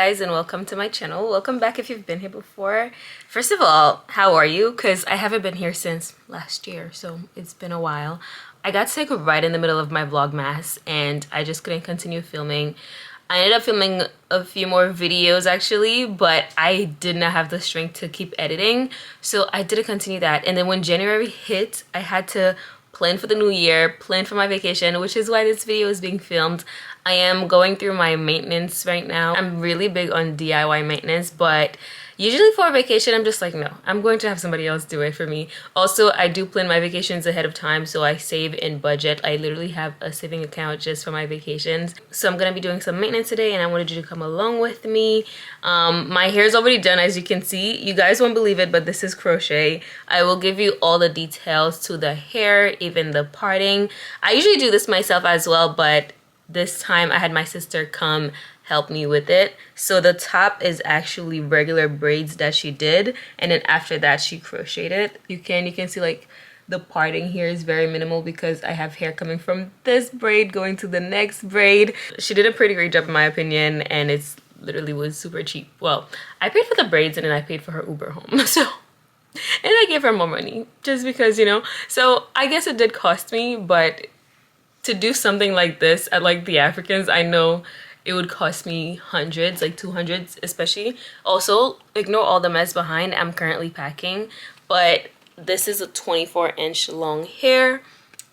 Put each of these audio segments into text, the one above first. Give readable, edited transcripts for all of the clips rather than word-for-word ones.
guys, and welcome to my channel. Welcome back if you've been here before. First of all, how are you? Because I haven't been here since last year, so it's been a while. I got sick right in the middle of my vlogmas and I just couldn't continue filming. I ended up filming a few more videos actually, but I did not have the strength to keep editing, so I didn't continue that. And then when January hit, I had to plan for the new year, plan for my vacation, which is why this video is being filmed. I am going through my maintenance right now. I'm really big on DIY maintenance, but usually for a vacation, I'm just like, no, I'm going to have somebody else do it for me. Also, I do plan my vacations ahead of time, so I save and budget. I literally have a saving account just for my vacations. So I'm gonna be doing some maintenance today, and I wanted you to come along with me. My hair is already done, as you can see. You guys won't believe it, but this is crochet. I will give you all the details to the hair, even the parting. I usually do this myself as well, but this time I had my sister come help me with it. So the top is actually regular braids that she did, and then after that she crocheted it. You can see like the parting here is very minimal because I have hair coming from this braid going to the next braid. She did a pretty great job in my opinion, and it's literally was super cheap. Well, I paid for the braids and then I paid for her Uber home. So, and I gave her more money just because, you know. So I guess it did cost me, but to do something like this at like the Africans, I know it would cost me hundreds, like 200s especially. Also, ignore all the mess behind. I'm currently packing, but this is a 24-inch long hair,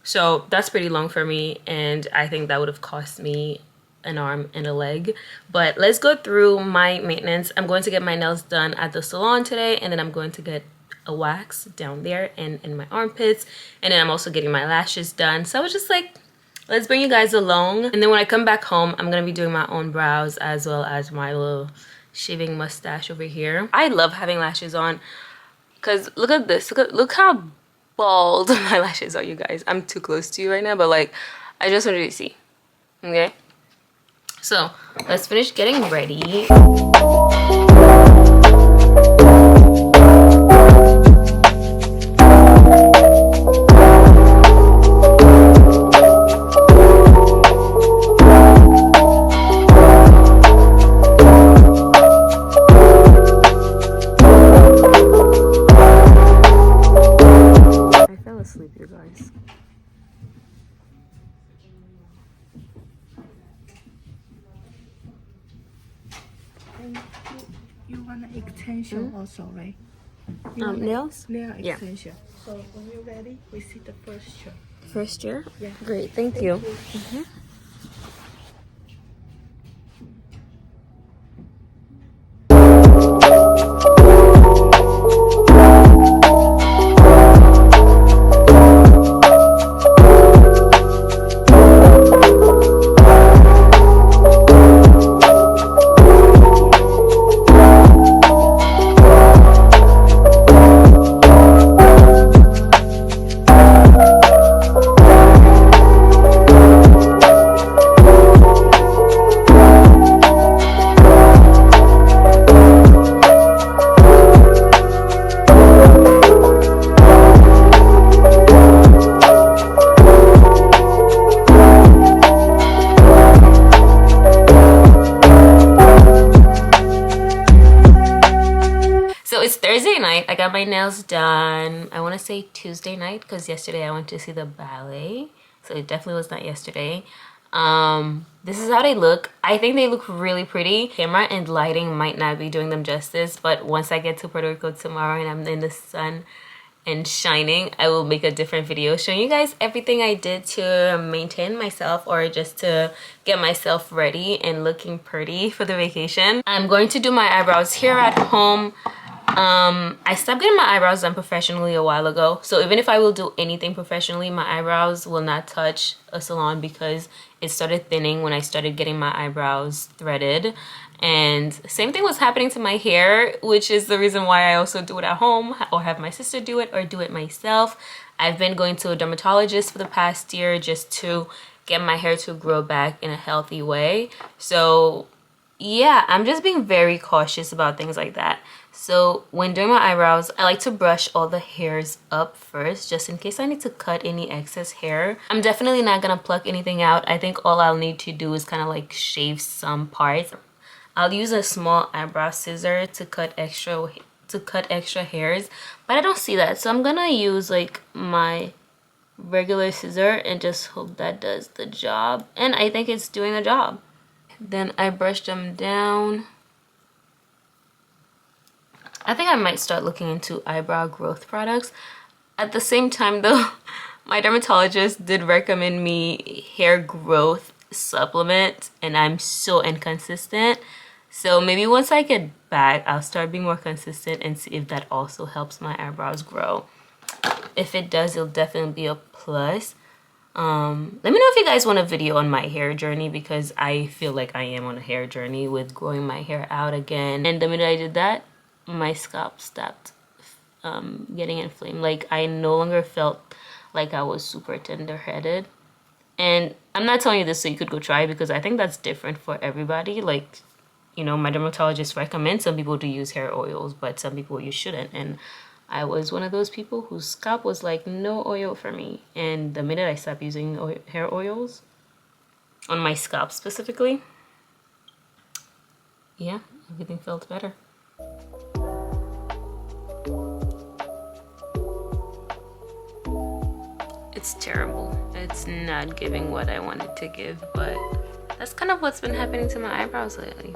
so that's pretty long for me, and I think that would have cost me an arm and a leg. But let's go through my maintenance. I'm going to get my nails done at the salon today, and then I'm going to get a wax down there and in my armpits, and then I'm also getting my lashes done. So I was just like, let's bring you guys along. And then when I come back home, I'm gonna be doing my own brows as well as my little shaving mustache over here. I love having lashes on because look at this. Look how bald my lashes are, you guys. I'm too close to you right now, but like, I just wanted you to see. Okay? So let's finish getting ready. Asleep, you guys. And you want an extension also, right? Nails? Nail extension. Yeah. So when you're ready, we see the first chair. First year? Yeah. Great, thank you. Thursday night, I got my nails done. I want to say Tuesday night because yesterday I went to see the ballet, so it definitely was not yesterday. This is how they look. I think they look really pretty. Camera and lighting might not be doing them justice, but once I get to Puerto Rico tomorrow and I'm in the sun and shining, I will make a different video showing you guys everything I did to maintain myself or just to get myself ready and looking pretty for the vacation. I'm going to do my eyebrows here at home. I stopped getting my eyebrows done professionally a while ago, so even if I will do anything professionally, my eyebrows will not touch a salon because it started thinning when I started getting my eyebrows threaded. And same thing was happening to my hair, which is the reason why I also do it at home or have my sister do it or do it myself. I've been going to a dermatologist for the past year just to get my hair to grow back in a healthy way. So yeah, I'm just being very cautious about things like that. So when doing my eyebrows, I like to brush all the hairs up first, just in case I need to cut any excess hair. I'm definitely not gonna pluck anything out. I think all I'll need to do is kind of like shave some parts. I'll use a small eyebrow scissor to cut extra hairs, but I don't see that, so I'm gonna use like my regular scissor and just hope that does the job, and I think it's doing the job. Then I brush them down. I think I might start looking into eyebrow growth products. At the same time though, my dermatologist did recommend me hair growth supplement, and I'm so inconsistent. So maybe once I get back, I'll start being more consistent and see if that also helps my eyebrows grow. If it does, it'll definitely be a plus. Let me know if you guys want a video on my hair journey, because I feel like I am on a hair journey with growing my hair out again. And the minute I did that, my scalp stopped getting inflamed. Like, I no longer felt like I was super tender-headed. And I'm not telling you this so you could go try it, because I think that's different for everybody. Like, you know, my dermatologist recommends some people to use hair oils, but some people you shouldn't. And I was one of those people whose scalp was like, no oil for me. And the minute I stopped using hair oils, on my scalp specifically, yeah, everything felt better. It's terrible. It's not giving what I wanted to give, but that's kind of what's been happening to my eyebrows lately.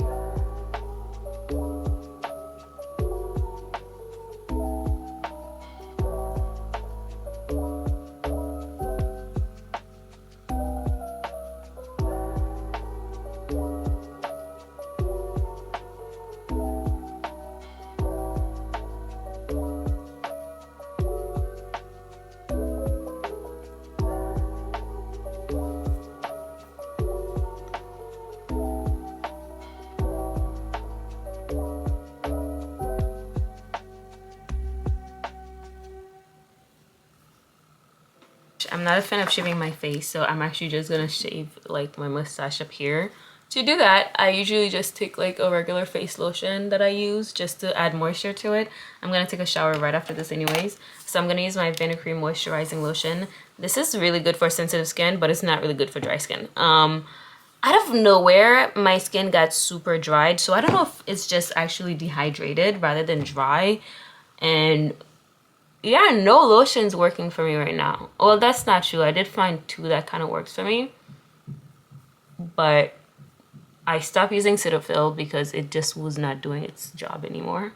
I'm not a fan of shaving my face, so I'm actually just gonna shave like my mustache up here. To do that, I usually just take like a regular face lotion that I use just to add moisture to it. I'm gonna take a shower right after this anyways, so I'm gonna use my Cream moisturizing lotion. This is really good for sensitive skin, but it's not really good for dry skin. Out of nowhere, my skin got super dried, so I don't know if it's just actually dehydrated rather than dry. And yeah, no lotion's working for me right now. Well, that's not true. I did find two that kind of works for me, but I stopped using Cetaphil because it just was not doing its job anymore.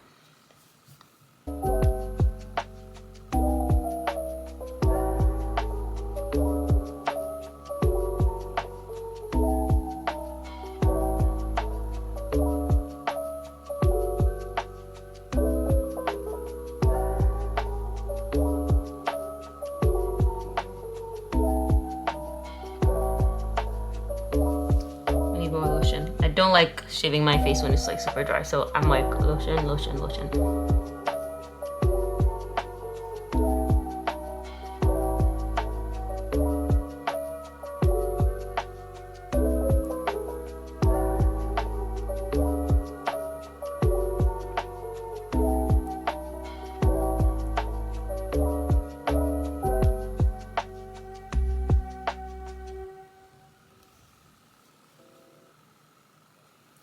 I don't like shaving my face when it's like super dry, so I'm like lotion, lotion, lotion.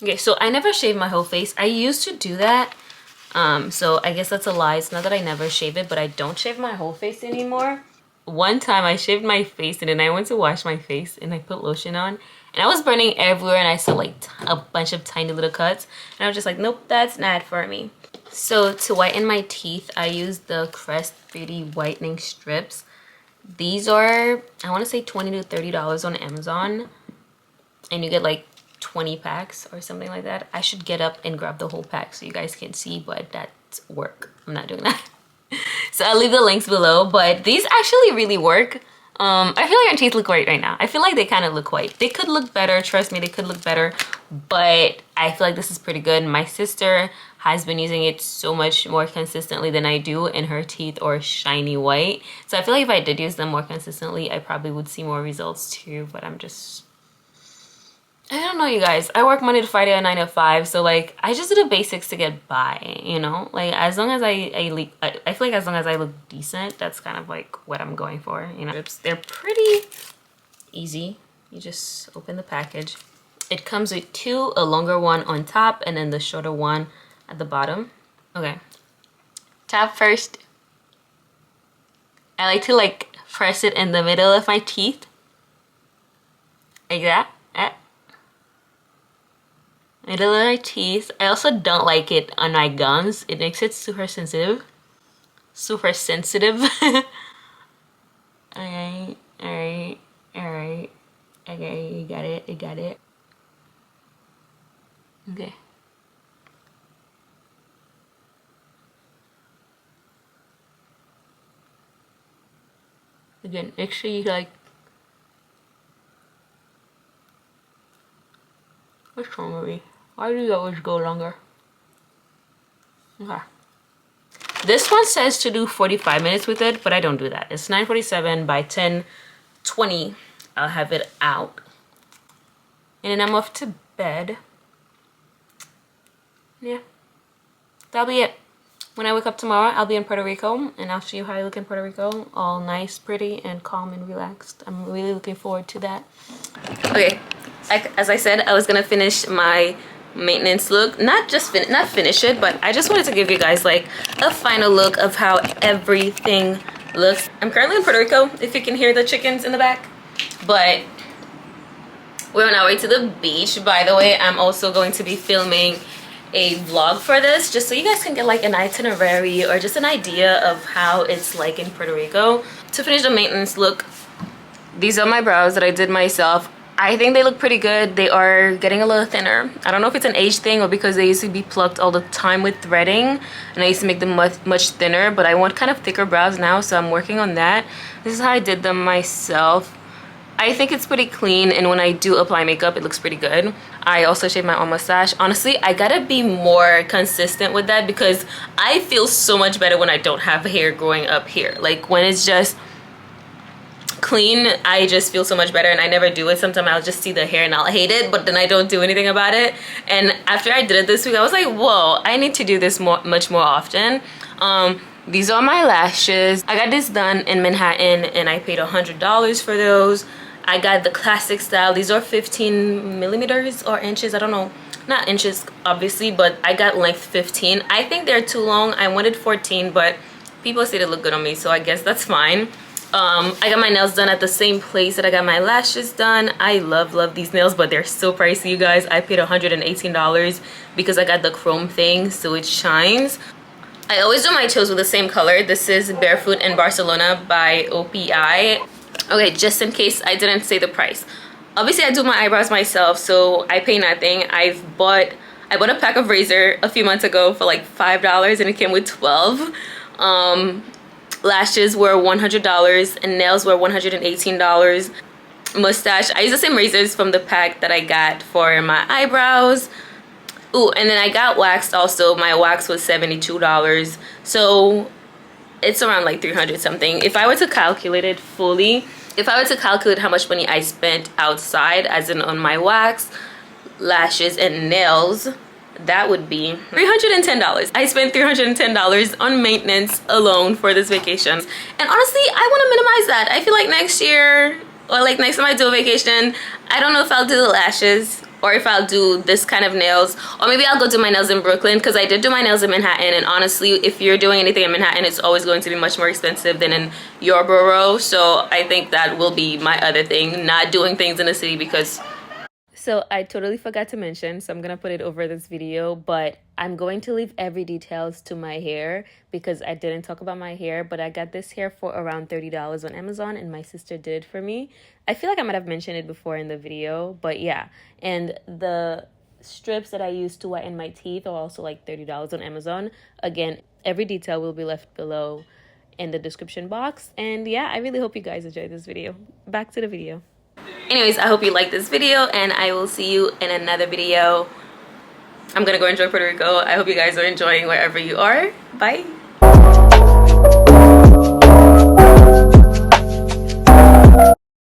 Okay, so I never shave my whole face. I used to do that. So I guess that's a lie. It's not that I never shave it, but I don't shave my whole face anymore. One time I shaved my face and then I went to wash my face and I put lotion on and I was burning everywhere and I saw like a bunch of tiny little cuts and I was just like, nope, that's not for me. So to whiten my teeth, I used the Crest Beauty whitening strips. These are, I want to say $20 to $30 on Amazon, and you get like 20 packs or something like that. I should get up and grab the whole pack so you guys can see, but that's work. I'm not doing that. So I'll leave the links below, but these actually really work. I feel like our teeth look great right now. I feel like they kind of look white. They could look better, trust me, they could look better, but I feel like this is pretty good. My sister has been using it so much more consistently than I do, and her teeth are shiny white. So I feel like if I did use them more consistently, I probably would see more results too, but I don't know, you guys. I work Monday to Friday at 9 to 5, so like I just do the basics to get by, you know? Like as long as I feel like as long as I look decent, that's kind of like what I'm going for, you know? They're pretty easy. You just open the package It comes with two, a longer one on top and then the shorter one at the bottom. Okay, top first. I like to like press it in the middle of my teeth. Like that. Middle of my teeth. I also don't like it on my gums. It makes it super sensitive. Super sensitive. Alright, alright, alright. Okay, you got it, you got it. Okay. Again, make sure you like. What's wrong with me? Why do you always go longer? Okay. This one says to do 45 minutes with it, but I don't do that. It's 9:47 by 10:20. I'll have it out. And then I'm off to bed. Yeah. That'll be it. When I wake up tomorrow, I'll be in Puerto Rico, and I'll show you how I look in Puerto Rico. All nice, pretty, and calm and relaxed. I'm really looking forward to that. Okay. As I said, I was gonna finish my maintenance look. Not finish it, but I just wanted to give you guys like a final look of how everything looks. I'm currently in Puerto Rico, if you can hear the chickens in the back, but we're on our way to the beach. By the way, I'm also going to be filming a vlog for this, just so you guys can get like an itinerary or just an idea of how it's like in Puerto Rico. To finish the maintenance look, these are my brows that I did myself. I think they look pretty good. They are getting a little thinner. I don't know if it's an age thing or because they used to be plucked all the time with threading and I used to make them much thinner, but I want kind of thicker brows now, so I'm working on that. This is how I did them myself. I think it's pretty clean, and when I do apply makeup, it looks pretty good. I also shave my own mustache. Honestly, I gotta be more consistent with that because I feel so much better when I don't have hair growing up here. Like when it's just clean, I just feel so much better, and I never do it. Sometimes I'll just see the hair and I'll hate it, but then I don't do anything about it. And after I did it this week, I was like, whoa, I need to do this much more often. These are my lashes. I got this done in Manhattan and I paid $100 for those. I got the classic style. These are 15 millimeters or inches, I don't know, not inches obviously, but I got length 15. I think they're too long. I wanted 14, but people say they look good on me, so I guess that's fine. I got my nails done at the same place that I got my lashes done. I love these nails, but they're so pricey, you guys. I paid $118 because I got the chrome thing, so it shines. I always do my toes with the same color. This is Barefoot in Barcelona by OPI. Okay, just in case I didn't say the price. Obviously, I do my eyebrows myself, so I pay nothing. I bought a pack of razor a few months ago for like $5 and it came with 12. Lashes were $100 and nails were $118. Mustache, I use the same razors from the pack that I got for my eyebrows. Ooh, and then I got waxed also. My wax was $72. So it's around like 300 something. If I were to calculate it fully, if I were to calculate how much money I spent outside, as in on my wax, lashes, and nails, that would be $310. I spent $310 on maintenance alone for this vacation. And honestly, I want to minimize that. I feel like next year, or like next time I do a vacation, I don't know if I'll do the lashes or if I'll do this kind of nails, or maybe I'll go do my nails in Brooklyn, because I did do my nails in Manhattan, and honestly, if you're doing anything in Manhattan, it's always going to be much more expensive than in your borough. So I think that will be my other thing, not doing things in the city, because so I totally forgot to mention, so I'm gonna put it over this video, but I'm going to leave every details to my hair because I didn't talk about my hair, but I got this hair for around $30 on Amazon and my sister did it for me. I feel like I might have mentioned it before in the video, but yeah. And the strips that I use to whiten my teeth are also like $30 on Amazon. Again, every detail will be left below in the description box. And yeah, I really hope you guys enjoyed this video. Back to the video. Anyways, I hope you liked this video and I will see you in another video. I'm gonna go enjoy Puerto Rico. I hope you guys are enjoying wherever you are. Bye.